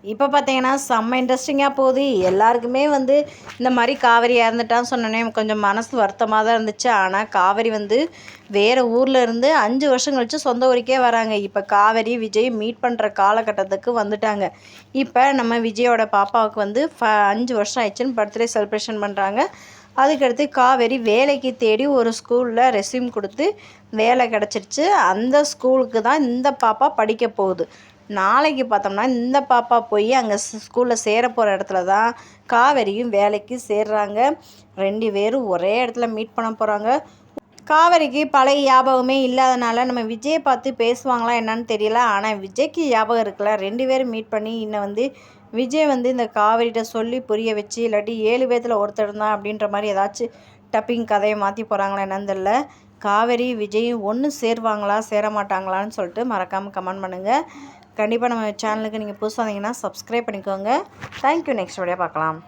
இப்போ பார்த்தீங்கன்னா செம்ம இன்ட்ரெஸ்டிங்காக போகுது. எல்லாருக்குமே வந்து இந்த மாதிரி காவேரி இறந்துட்டான்னு சொன்னோன்னே கொஞ்சம் மனசு வருத்தமாக தான் இருந்துச்சு. ஆனால் காவேரி வந்து வேறு ஊரில் இருந்து 5 வருஷம் கழிச்சு சொந்த ஊருக்கே வராங்க. இப்போ காவேரி விஜய் மீட் பண்ணுற காலகட்டத்துக்கு வந்துட்டாங்க. இப்போ நம்ம விஜயோட பாப்பாவுக்கு வந்து 5 வருஷம் ஆயிடுச்சுன்னு பர்த்டே செலிப்ரேஷன் பண்ணுறாங்க. அதுக்கடுத்து காவேரி வேலைக்கு தேடி ஒரு ஸ்கூலில் ரெஸ்யூம் கொடுத்து வேலை கிடச்சிருச்சு. அந்த ஸ்கூலுக்கு தான் இந்த பாப்பா படிக்க போகுது. நாளைக்கு பார்த்தோம்னா இந்த பாப்பா போய் அங்கே ஸ்கூலில் சேர போகிற இடத்துல தான் காவேரியும் வேலைக்கு சேர்றாங்க. 2 பேரும் ஒரே இடத்துல மீட் பண்ண போகிறாங்க. காவேரிக்கு பழைய ஞாபகமே இல்லாதனால நம்ம விஜயை பார்த்து பேசுவாங்களா என்னன்னு தெரியல. ஆனால் விஜய்க்கு ஞாபகம் இருக்குல்ல. 2 பேரும் மீட் பண்ணி இன்னும் வந்து விஜய் வந்து இந்த காவேரிகிட்ட சொல்லி புரிய வச்சு இல்லாட்டி 7 பேத்தில் ஒருத்தர் தான் அப்படின்ற மாதிரி ஏதாச்சும் டப்பிங் கதையை மாற்றி போகிறாங்களா என்னன்னு தெரியல. காவேரி விஜயும் ஒன்று சேருவாங்களா சேர மாட்டாங்களான்னு சொல்லிட்டு மறக்காமல் கமெண்ட் பண்ணுங்கள். கண்டிப்பாக நம்ம சேனலுக்கு நீங்கள் புதுசாக வந்தீங்கன்னா சப்ஸ்கிரைப் பண்ணிக்கோங்க. தேங்க்யூ. நெக்ஸ்ட் வீடியோ பார்க்கலாம்.